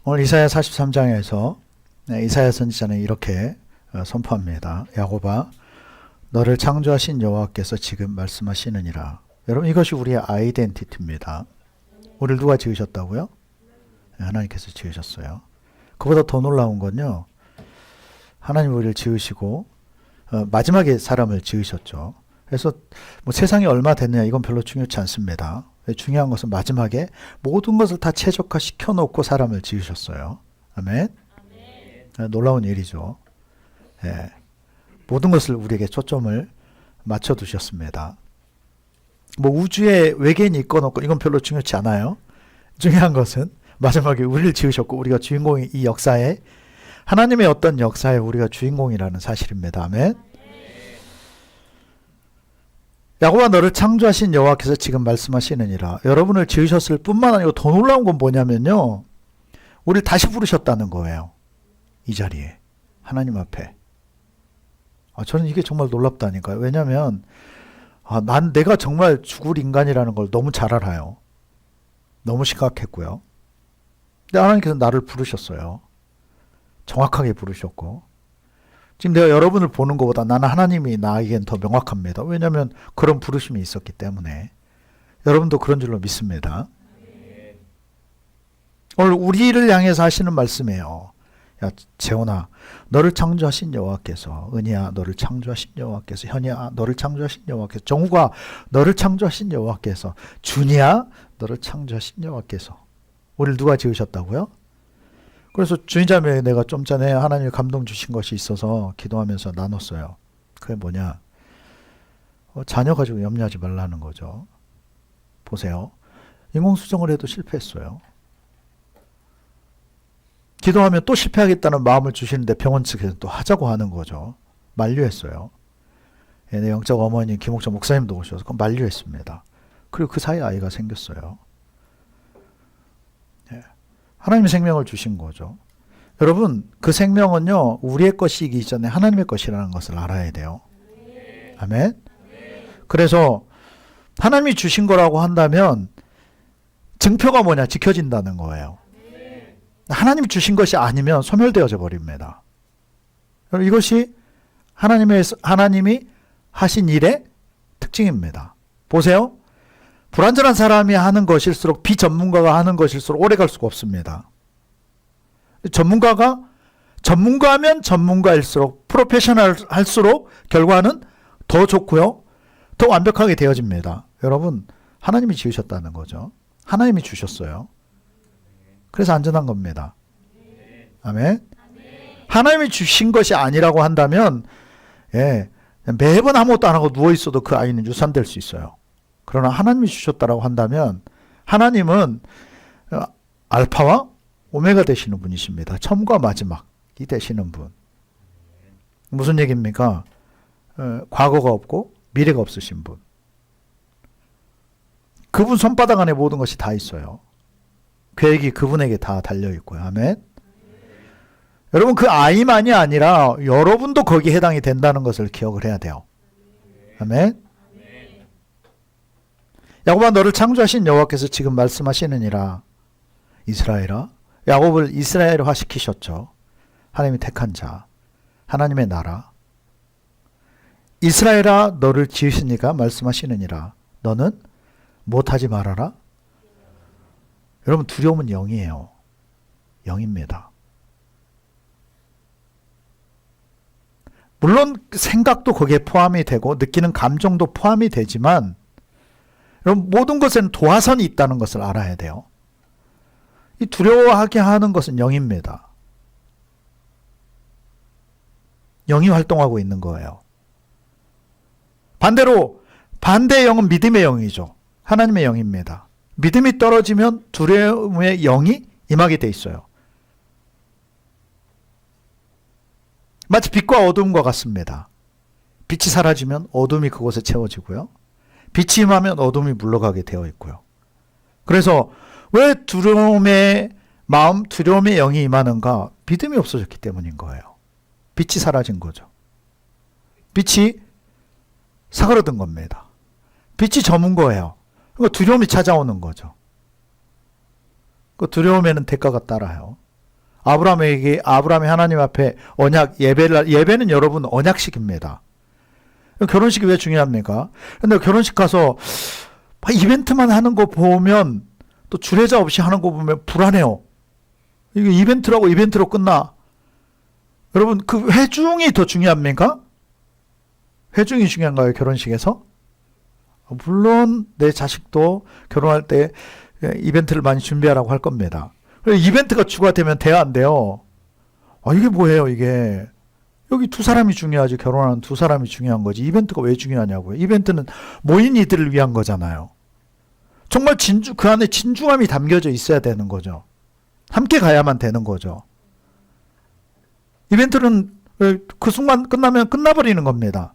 오늘 이사야 43장에서 이사야 선지자는 이렇게 선포합니다. 야곱아, 너를 창조하신 여호와께서 지금 말씀하시느니라. 여러분, 이것이 우리의 아이덴티티입니다. 우리를 누가 지으셨다고요? 하나님께서 지으셨어요. 그보다 더 놀라운 건요, 하나님 우리를 지으시고 마지막에 사람을 지으셨죠. 그래서 뭐 세상이 얼마 됐느냐 이건 별로 중요치 않습니다. 중요한 것은 마지막에 모든 것을 다 최적화시켜 놓고 사람을 지으셨어요. 아멘. 놀라운 일이죠. 예. 모든 것을 우리에게 초점을 맞춰 두셨습니다. 뭐 우주에 외계인이 있건 없건 이건 별로 중요치 않아요. 중요한 것은 마지막에 우리를 지으셨고 우리가 주인공이 이 역사에, 하나님의 어떤 역사에 우리가 주인공이라는 사실입니다. 아멘. 야곱아, 너를 창조하신 여호와께서 지금 말씀하시느니라. 여러분을 지으셨을 뿐만 아니고 더 놀라운 건 뭐냐면요, 우리를 다시 부르셨다는 거예요. 이 자리에, 하나님 앞에. 저는 이게 정말 놀랍다니까요. 왜냐하면 내가 정말 죽을 인간이라는 걸 너무 잘 알아요. 너무 심각했고요. 근데 하나님께서 나를 부르셨어요. 정확하게 부르셨고, 지금 내가 여러분을 보는 것보다 나는 하나님이 나에겐 더 명확합니다. 왜냐하면 그런 부르심이 있었기 때문에. 여러분도 그런 줄로 믿습니다. 오늘 우리를 향해서 하시는 말씀이에요. 야, 재원아, 너를 창조하신 여호와께서, 은희야, 너를 창조하신 여호와께서, 현이야, 너를 창조하신 여호와께서, 정우가, 너를 창조하신 여호와께서, 준이야, 너를 창조하신 여호와께서. 우리를 누가 지으셨다고요? 그래서 주인자매에 내가 좀 전에 하나님이 감동 주신 것이 있어서 기도하면서 나눴어요. 그게 뭐냐? 자녀 가지고 염려하지 말라는 거죠. 보세요. 인공수정을 해도 실패했어요. 기도하면 또 실패하겠다는 마음을 주시는데 병원 측에서 또 하자고 하는 거죠. 만류했어요. 내 영적 어머니 김옥정 목사님도 오셔서 그건 만류했습니다. 그리고 그 사이에 아이가 생겼어요. 하나님의 생명을 주신 거죠. 여러분, 그 생명은요, 우리의 것이기 전에 하나님의 것이라는 것을 알아야 돼요. 아멘. 그래서 하나님이 주신 거라고 한다면 증표가 뭐냐? 지켜진다는 거예요. 하나님이 주신 것이 아니면 소멸되어져 버립니다. 이것이 하나님이 하신 일의 특징입니다. 보세요. 불완전한 사람이 하는 것일수록, 비전문가가 하는 것일수록 오래 갈 수가 없습니다. 전문가면 전문가일수록, 프로페셔널 할수록 결과는 더 좋고요, 더 완벽하게 되어집니다. 여러분, 하나님이 지으셨다는 거죠. 하나님이 주셨어요. 그래서 안전한 겁니다. 아멘. 하나님이 주신 것이 아니라고 한다면, 매번 아무것도 안 하고 누워있어도 그 아이는 유산될 수 있어요. 그러나 하나님이 주셨다라고 한다면 하나님은 알파와 오메가 되시는 분이십니다. 처음과 마지막이 되시는 분. 무슨 얘기입니까? 과거가 없고 미래가 없으신 분. 그분 손바닥 안에 모든 것이 다 있어요. 계획이 그분에게 다 달려있고요. 아멘. 여러분, 그 아이만이 아니라 여러분도 거기에 해당이 된다는 것을 기억을 해야 돼요. 아멘. 야곱아, 너를 창조하신 여호와께서 지금 말씀하시느니라. 이스라엘아, 야곱을 이스라엘화 시키셨죠. 하나님이 택한 자, 하나님의 나라. 이스라엘아, 너를 지으시니까 말씀하시느니라. 너는 못하지 말아라. 여러분, 두려움은 영이에요. 영입니다. 물론 생각도 거기에 포함이 되고 느끼는 감정도 포함이 되지만, 여러분, 모든 것에는 도화선이 있다는 것을 알아야 돼요. 이 두려워하게 하는 것은 영입니다. 영이 활동하고 있는 거예요. 반대로 반대의 영은 믿음의 영이죠. 하나님의 영입니다. 믿음이 떨어지면 두려움의 영이 임하게 돼 있어요. 마치 빛과 어둠과 같습니다. 빛이 사라지면 어둠이 그곳에 채워지고요, 빛이 임하면 어둠이 물러가게 되어 있고요. 그래서 왜 두려움의 마음, 두려움의 영이 임하는가? 믿음이 없어졌기 때문인 거예요. 빛이 사라진 거죠. 빛이 사그러든 겁니다. 빛이 저문 거예요. 그러니까 두려움이 찾아오는 거죠. 그 두려움에는 대가가 따라요. 아브라함이 하나님 앞에 언약 예배는 여러분 언약식입니다. 결혼식이 왜 중요합니까? 근데 결혼식 가서 이벤트만 하는 거 보면 또 주례자 없이 하는 거 보면 불안해요. 이게 이벤트라고 이벤트로 끝나. 여러분 그 회중이 더 중요합니까? 회중이 중요한가요? 결혼식에서? 물론 내 자식도 결혼할 때 이벤트를 많이 준비하라고 할 겁니다. 이벤트가 추가되면 돼야 안 돼요. 이게 뭐예요 이게. 여기 두 사람이 중요하지. 결혼하는 두 사람이 중요한 거지. 이벤트가 왜 중요하냐고요. 이벤트는 모인 이들을 위한 거잖아요. 정말 그 안에 진중함이 담겨져 있어야 되는 거죠. 함께 가야만 되는 거죠. 이벤트는 그 순간 끝나면 끝나버리는 겁니다.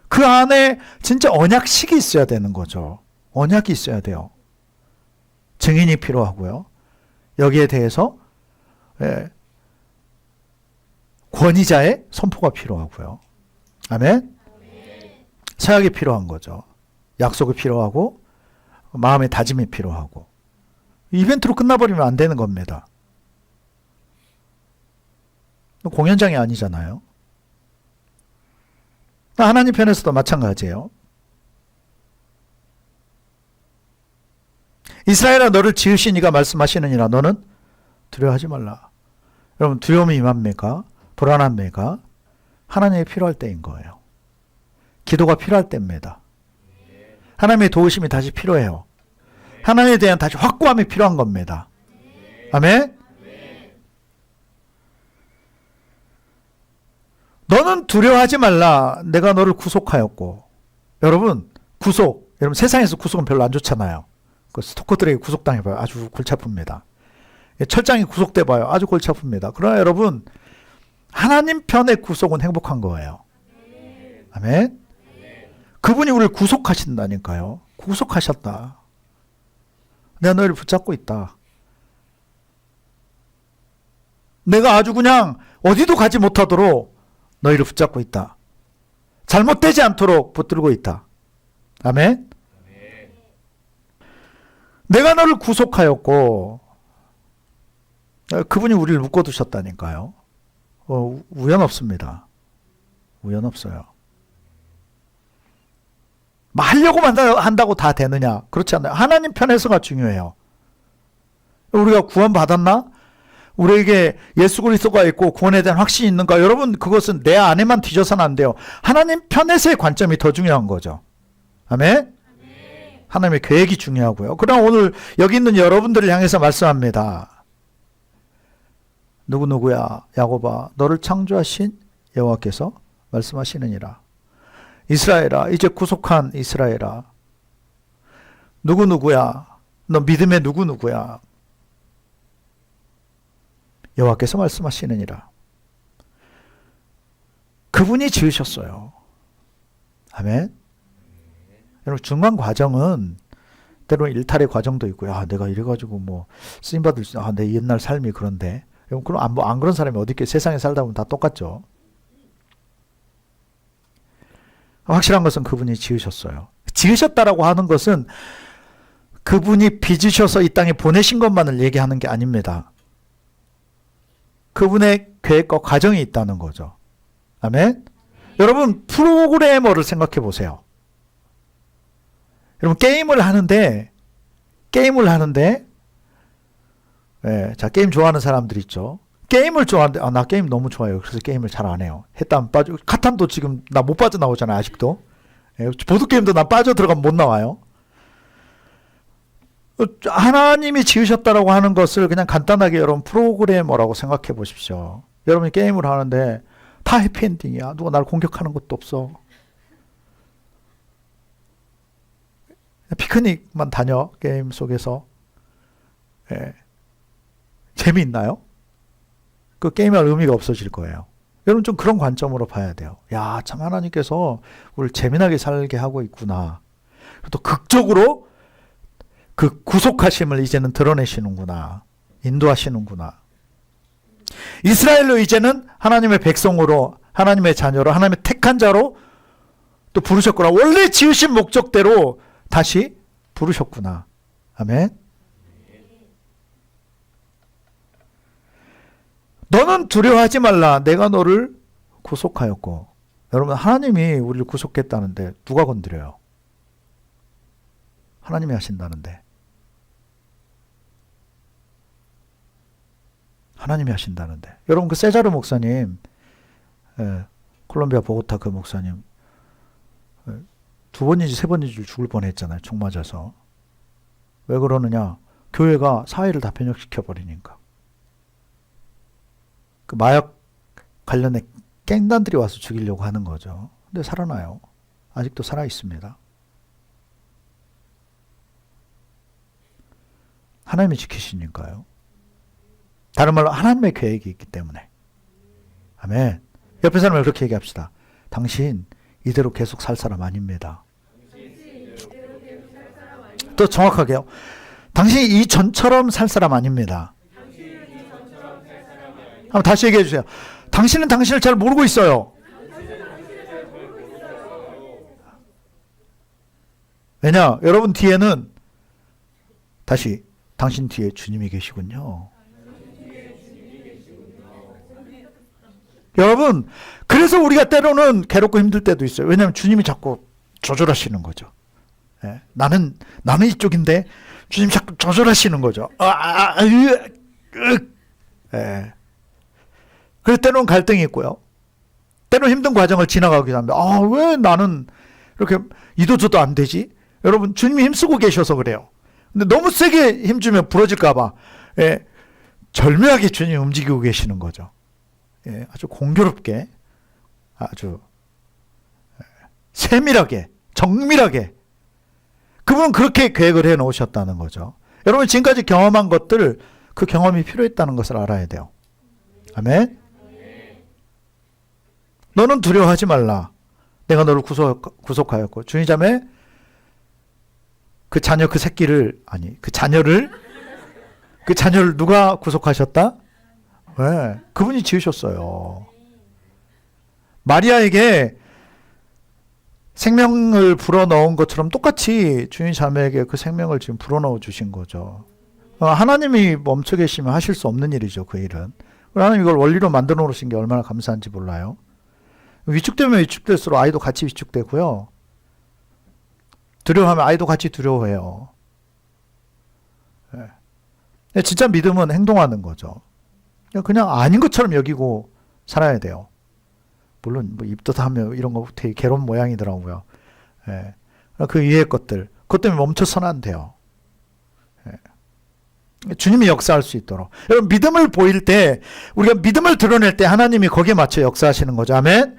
그 안에 진짜 언약식이 있어야 되는 거죠. 언약이 있어야 돼요. 증인이 필요하고요. 여기에 대해서 권위자의 선포가 필요하고요. 아멘? 서약이 필요한 거죠. 약속이 필요하고 마음의 다짐이 필요하고. 이벤트로 끝나버리면 안 되는 겁니다. 공연장이 아니잖아요. 하나님 편에서도 마찬가지예요. 이스라엘아 너를 지으신 이가 말씀하시느니라 너는 두려워하지 말라. 여러분 두려움이 임합니까? 불안합니까? 하나님이 필요할 때인 거예요. 기도가 필요할 때입니다. 하나님의 도우심이 다시 필요해요. 하나님에 대한 다시 확고함이 필요한 겁니다. 아멘? 너는 두려워하지 말라. 내가 너를 구속하였고. 여러분 여러분 세상에서 구속은 별로 안 좋잖아요. 그 스토커들에게 구속당해봐요. 아주 골치 아픕니다. 철장이 구속돼봐요. 아주 골치 아픕니다. 그러나 여러분 하나님 편의 구속은 행복한 거예요. 아멘? 그분이 우리를 구속하신다니까요. 구속하셨다. 내가 너희를 붙잡고 있다. 내가 아주 그냥 어디도 가지 못하도록 너희를 붙잡고 있다. 잘못되지 않도록 붙들고 있다. 아멘? 내가 너를 구속하였고 그분이 우리를 묶어두셨다니까요. 우연 없습니다. 우연 없어요. 하려고만 한다고 다 되느냐? 그렇지 않아요. 하나님 편에서가 중요해요. 우리가 구원받았나? 우리에게 예수 그리스도가 있고 구원에 대한 확신이 있는가? 여러분 그것은 내 안에만 뒤져서는 안 돼요. 하나님 편에서의 관점이 더 중요한 거죠. 아멘? 하나님의 계획이 중요하고요. 그러나 오늘 여기 있는 여러분들을 향해서 말씀합니다. 누구누구야 야곱아 너를 창조하신 여호와께서 말씀하시느니라. 이스라엘아 이제 구속한 이스라엘아 누구누구야 너 믿음의 누구누구야 여호와께서 말씀하시느니라. 그분이 지으셨어요. 아멘. 여러분 중간 과정은 때로는 일탈의 과정도 있고요. 내가 이래가지고 뭐 쓰임받을 수 내 옛날 삶이 그런데 그럼 안 그런 사람이 어디 있게 세상에 살다 보면 다 똑같죠. 확실한 것은 그분이 지으셨어요. 지으셨다라고 하는 것은 그분이 빚으셔서 이 땅에 보내신 것만을 얘기하는 게 아닙니다. 그분의 계획과 과정이 있다는 거죠. 아멘? 여러분 프로그래머를 생각해 보세요. 여러분 게임을 하는데 자 게임 좋아하는 사람들 있죠. 게임을 좋아하는데 나 게임 너무 좋아해요. 그래서 게임을 잘 안 해요. 했다 빠져. 카탄도 지금 나 못 빠져나오잖아요. 아직도. 보드게임도 나 빠져 들어가면 못 나와요. 하나님이 지으셨다라고 하는 것을 그냥 간단하게 여러분 프로그래머라고 생각해 보십시오. 여러분이 게임을 하는데 다 해피엔딩이야. 누가 나를 공격하는 것도 없어. 피크닉만 다녀. 게임 속에서. 재미있나요? 그 게임할 의미가 없어질 거예요. 여러분 좀 그런 관점으로 봐야 돼요. 야, 참 하나님께서 우리를 재미나게 살게 하고 있구나. 또 극적으로 그 구속하심을 이제는 드러내시는구나. 인도하시는구나. 이스라엘로 이제는 하나님의 백성으로 하나님의 자녀로 하나님의 택한 자로 또 부르셨구나. 원래 지으신 목적대로 다시 부르셨구나. 아멘. 너는 두려워하지 말라. 내가 너를 구속하였고. 여러분, 하나님이 우리를 구속했다는데 누가 건드려요? 하나님이 하신다는데. 하나님이 하신다는데. 여러분, 그 세자르 목사님, 콜롬비아 보고타 그 목사님, 두 번인지 세 번인지 죽을 뻔했잖아요. 총 맞아서. 왜 그러느냐? 교회가 사회를 다 변혁시켜버리니까. 그 마약 관련해 갱단들이 와서 죽이려고 하는 거죠. 근데 살아나요. 아직도 살아있습니다. 하나님이 지키시니까요. 다른 말로 하나님의 계획이 있기 때문에. 아멘. 옆에 사람을 그렇게 얘기합시다. 당신 이대로 계속 살 사람 아닙니다. 또 정확하게요. 당신이 이전처럼 살 사람 아닙니다. 한번 다시 얘기해 주세요. 당신은 당신을 잘 모르고 있어요. 왜냐? 여러분 뒤에는 다시 당신 뒤에 주님이 계시군요. 여러분, 그래서 우리가 때로는 괴롭고 힘들 때도 있어요. 왜냐하면 주님이 자꾸 조절하시는 거죠. 예, 나는 이쪽인데 주님 자꾸 조절하시는 거죠. 예. 그래서 때로는 갈등이 있고요. 때로는 힘든 과정을 지나가기도 합니다. 왜 나는 이렇게 이도저도 안 되지? 여러분, 주님이 힘쓰고 계셔서 그래요. 근데 너무 세게 힘주면 부러질까봐 절묘하게 주님이 움직이고 계시는 거죠. 아주 공교롭게, 아주 세밀하게, 정밀하게 그분은 그렇게 계획을 해 놓으셨다는 거죠. 여러분, 지금까지 경험한 것들, 그 경험이 필요했다는 것을 알아야 돼요. 아멘. 너는 두려워하지 말라. 내가 너를 구속하였고. 주의자매, 그 자녀, 그 새끼를, 아니, 그 자녀를 누가 구속하셨다? 네, 그분이 지으셨어요. 마리아에게 생명을 불어넣은 것처럼 똑같이 주인 자매에게 그 생명을 지금 불어넣어 주신 거죠. 하나님이 멈춰 계시면 하실 수 없는 일이죠, 그 일은. 하나님 이걸 원리로 만들어 놓으신 게 얼마나 감사한지 몰라요. 위축되면 위축될수록 아이도 같이 위축되고요. 두려워하면 아이도 같이 두려워해요. 네. 진짜 믿음은 행동하는 거죠. 그냥 아닌 것처럼 여기고 살아야 돼요. 물론 뭐 입덧하며 이런 거 되게 괴로운 모양이더라고요. 예. 그 이외의 것들, 그것 때문에 멈춰서는 안 돼요. 예. 주님이 역사할 수 있도록. 여러분, 믿음을 보일 때, 우리가 믿음을 드러낼 때 하나님이 거기에 맞춰 역사하시는 거죠. 아멘.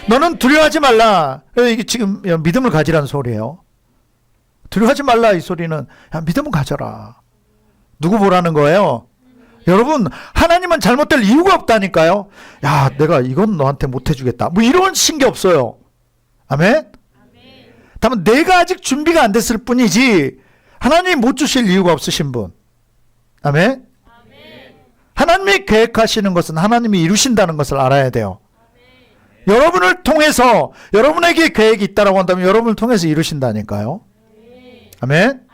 너는 두려워하지 말라. 이게 지금 믿음을 가지라는 소리예요. 두려워하지 말라, 이 소리는 야, 믿음을 가져라. 누구 보라는 거예요? 여러분, 하나님은 잘못될 이유가 없다니까요. 야, 내가 이건 너한테 못 해주겠다. 뭐 이런 신게 없어요. 아멘? 다만 내가 아직 준비가 안 됐을 뿐이지 하나님이 못 주실 이유가 없으신 분. 아멘? 하나님이 계획하시는 것은 하나님이 이루신다는 것을 알아야 돼요. 여러분을 통해서, 여러분에게 계획이 있다고 한다면 여러분을 통해서 이루신다니까요. 아멘?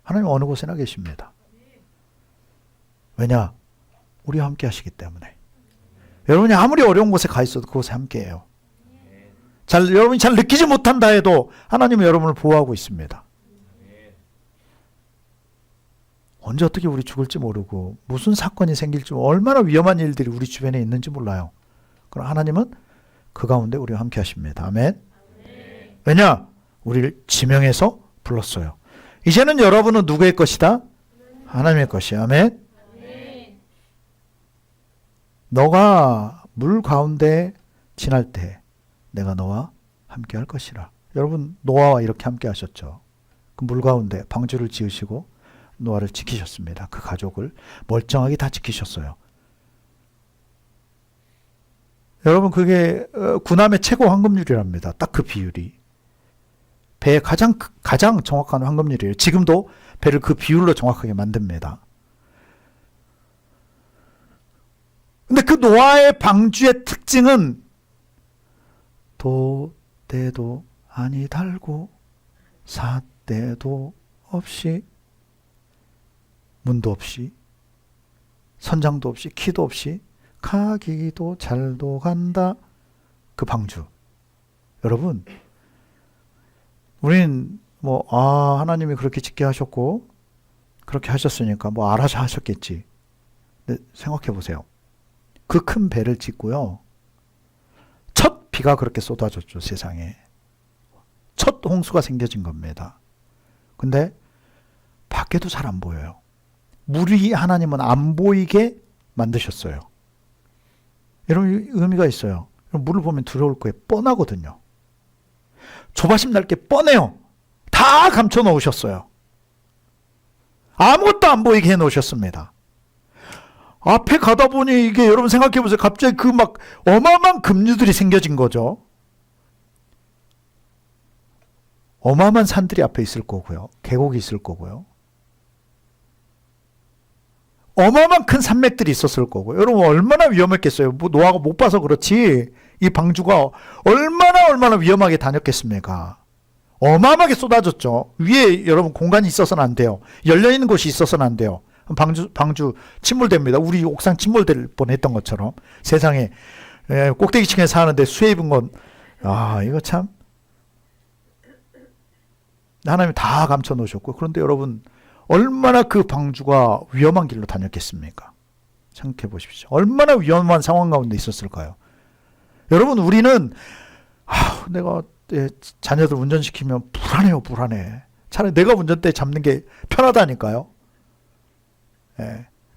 하나님 어느 곳에나 계십니다. 왜냐? 우리와 함께 하시기 때문에. 여러분이 아무리 어려운 곳에 가 있어도 그곳에 함께 해요. 여러분이 잘 느끼지 못한다 해도 하나님은 여러분을 보호하고 있습니다. 언제 어떻게 우리 죽을지 모르고 무슨 사건이 생길지, 얼마나 위험한 일들이 우리 주변에 있는지 몰라요. 그러나 하나님은 그 가운데 우리와 함께 하십니다. 아멘. 왜냐? 우리를 지명해서 불렀어요. 이제는 여러분은 누구의 것이다? 하나님의 것이야. 아멘. 너가 물 가운데 지날 때 내가 너와 함께 할 것이라. 여러분, 노아와 이렇게 함께 하셨죠. 그 물 가운데 방주를 지으시고 노아를 지키셨습니다. 그 가족을 멀쩡하게 다 지키셨어요. 여러분, 그게 구남의 최고 황금률이랍니다. 딱 그 비율이. 배의 가장 정확한 황금률이에요. 지금도 배를 그 비율로 정확하게 만듭니다. 근데 그 노아의 방주의 특징은 도대도 아니 달고 삿대도 없이, 문도 없이, 선장도 없이, 키도 없이 가기도 잘도 간다. 그 방주. 여러분, 우린 하나님이 그렇게 짓게 하셨고 그렇게 하셨으니까 알아서 하셨겠지. 근데 생각해 보세요. 그 큰 배를 짓고요. 첫 비가 그렇게 쏟아졌죠, 세상에. 첫 홍수가 생겨진 겁니다. 근데 밖에도 잘 안 보여요. 물이 하나님은 안 보이게 만드셨어요. 이런 의미가 있어요. 물을 보면 들어올 거에 뻔하거든요. 조바심 날 게 뻔해요. 다 감춰 놓으셨어요. 아무것도 안 보이게 해 놓으셨습니다. 앞에 가다 보니 이게 여러분 생각해 보세요. 갑자기 그 어마어마한 급류들이 생겨진 거죠. 어마어마한 산들이 앞에 있을 거고요. 계곡이 있을 거고요. 어마어마한 큰 산맥들이 있었을 거고요. 여러분 얼마나 위험했겠어요. 노아가 못 봐서 그렇지 이 방주가 얼마나 위험하게 다녔겠습니까? 어마어마하게 쏟아졌죠. 위에 여러분 공간이 있어서는 안 돼요. 열려있는 곳이 있어서는 안 돼요. 방주 침몰됩니다. 우리 옥상 침몰될 뻔했던 것처럼. 세상에 꼭대기층에 사는데 수해 입은 건 이거 참 하나님이 다 감춰 놓으셨고, 그런데 여러분 얼마나 그 방주가 위험한 길로 다녔겠습니까? 생각해 보십시오. 얼마나 위험한 상황 가운데 있었을까요? 여러분 우리는 내가 자녀들 운전시키면 불안해. 차라리 내가 운전대 잡는 게 편하다니까요.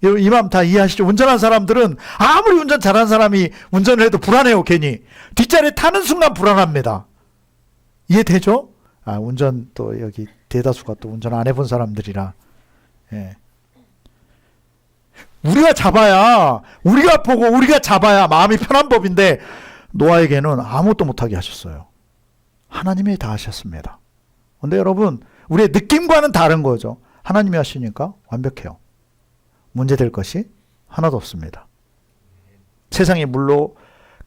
이 마음 다 이해하시죠? 운전하는 사람들은 아무리 운전 잘하는 사람이 운전을 해도 불안해요. 괜히 뒷자리에 타는 순간 불안합니다. 이해되죠? 운전 또 여기 대다수가 또 운전 안 해본 사람들이라. 우리가 잡아야, 우리가 보고 우리가 잡아야 마음이 편한 법인데 노아에게는 아무것도 못하게 하셨어요. 하나님이 다 하셨습니다. 근데 여러분 우리의 느낌과는 다른 거죠. 하나님이 하시니까 완벽해요. 문제될 것이 하나도 없습니다. 세상이 물로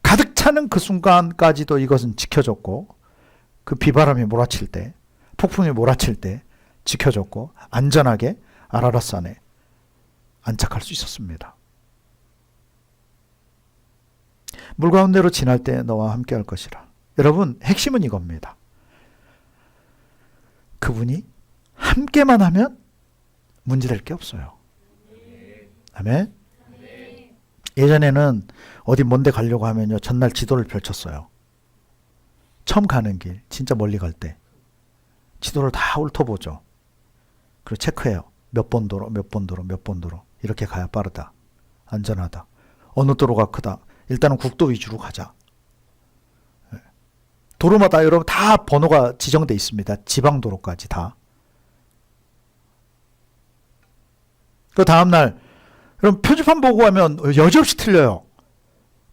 가득 차는 그 순간까지도 이것은 지켜졌고, 그 비바람이 몰아칠 때, 폭풍이 몰아칠 때 지켜졌고 안전하게 아라랏산에 안착할 수 있었습니다. 물 가운데로 지날 때 너와 함께 할 것이라. 여러분 핵심은 이겁니다. 그분이 함께만 하면 문제될 게 없어요. 아멘. 예전에는 어디 먼데 가려고 하면요, 전날 지도를 펼쳤어요. 처음 가는 길, 진짜 멀리 갈 때 지도를 다 훑어보죠. 그리고 체크해요. 몇 번 도로, 몇 번 도로, 몇 번 도로. 이렇게 가야 빠르다, 안전하다. 어느 도로가 크다. 일단은 국도 위주로 가자. 도로마다 여러분 다 번호가 지정돼 있습니다. 지방도로까지 다. 그 다음날 여러분 표지판 보고 가면 여지없이 틀려요.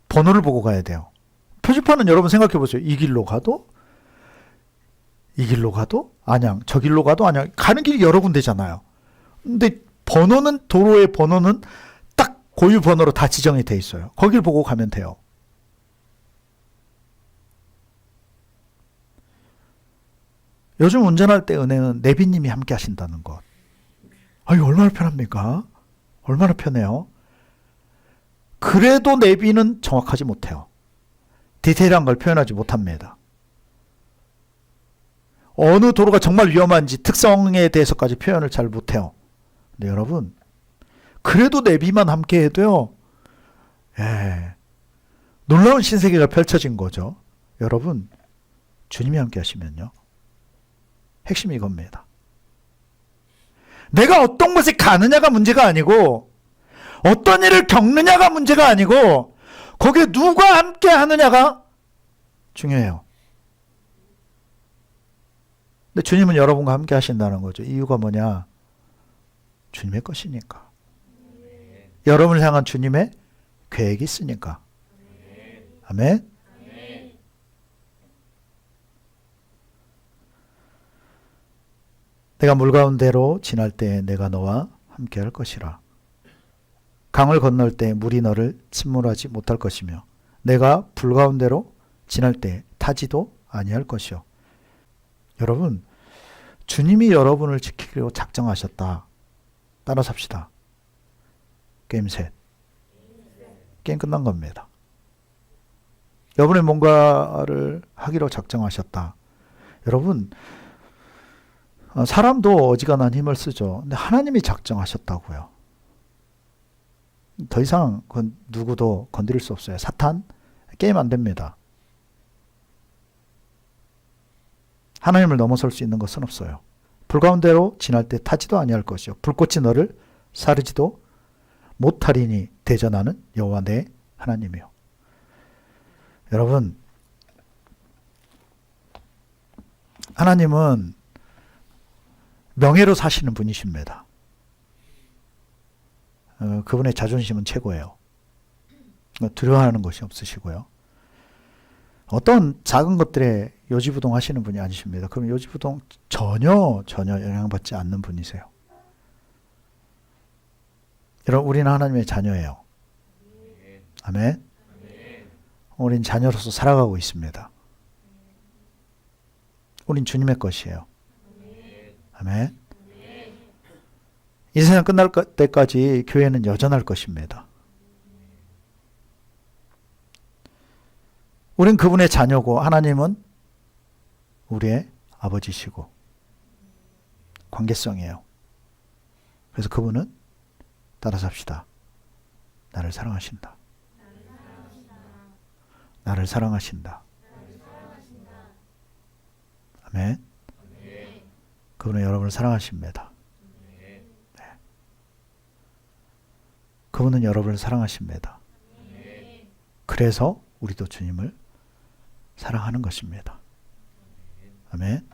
번호를 보고 가야 돼요. 표지판은 여러분 생각해 보세요. 이 길로 가도 안양, 저 길로 가도 안양. 가는 길이 여러 군데잖아요. 근데 번호는, 도로의 번호는 딱 고유 번호로 다 지정이 돼 있어요. 거길 보고 가면 돼요. 요즘 운전할 때 은혜는 내비님이 함께 하신다는 것. 얼마나 편합니까? 얼마나 편해요. 그래도 내비는 정확하지 못해요. 디테일한 걸 표현하지 못합니다. 어느 도로가 정말 위험한지 특성에 대해서까지 표현을 잘 못해요. 근데 여러분 그래도 내비만 함께 해도요, 놀라운 신세계가 펼쳐진 거죠. 여러분 주님이 함께 하시면요, 핵심이 이겁니다. 내가 어떤 곳에 가느냐가 문제가 아니고, 어떤 일을 겪느냐가 문제가 아니고, 거기에 누가 함께 하느냐가 중요해요. 근데 주님은 여러분과 함께 하신다는 거죠. 이유가 뭐냐? 주님의 것이니까. 여러분을 향한 주님의 계획이 있으니까. 아멘. 내가 물 가운데로 지날 때 내가 너와 함께 할 것이라. 강을 건널 때 물이 너를 침몰하지 못할 것이며, 내가 불 가운데로 지날 때 타지도 아니할 것이요. 여러분, 주님이 여러분을 지키기로 작정하셨다. 따라서 합시다. 게임 셋. 게임 끝난 겁니다. 여러분이 뭔가를 하기로 작정하셨다. 여러분, 사람도 어지간한 힘을 쓰죠. 근데 하나님이 작정하셨다고요. 더 이상 그건 누구도 건드릴 수 없어요. 사탄, 게임 안 됩니다. 하나님을 넘어설 수 있는 것은 없어요. 불 가운데로 지날 때 타지도 아니할 것이요. 불꽃이 너를 사르지도 못하리니 대전하는 여호와 내 하나님이요. 여러분, 하나님은 명예로 사시는 분이십니다. 그분의 자존심은 최고예요. 두려워하는 것이 없으시고요. 어떤 작은 것들에 요지부동 하시는 분이 아니십니다. 그럼 요지부동 전혀 영향받지 않는 분이세요. 여러분, 우리는 하나님의 자녀예요. 아멘. 우린 자녀로서 살아가고 있습니다. 우린 주님의 것이에요. 아멘. 이 세상 끝날 때까지 교회는 여전할 것입니다. 우린 그분의 자녀고 하나님은 우리의 아버지시고 관계성이에요. 그래서 그분은 따라 삽시다. 나를 사랑하신다. 나를 사랑하신다. 아멘. 그분은 여러분을 사랑하십니다. 네. 그분은 여러분을 사랑하십니다. 그래서 우리도 주님을 사랑하는 것입니다. 아멘.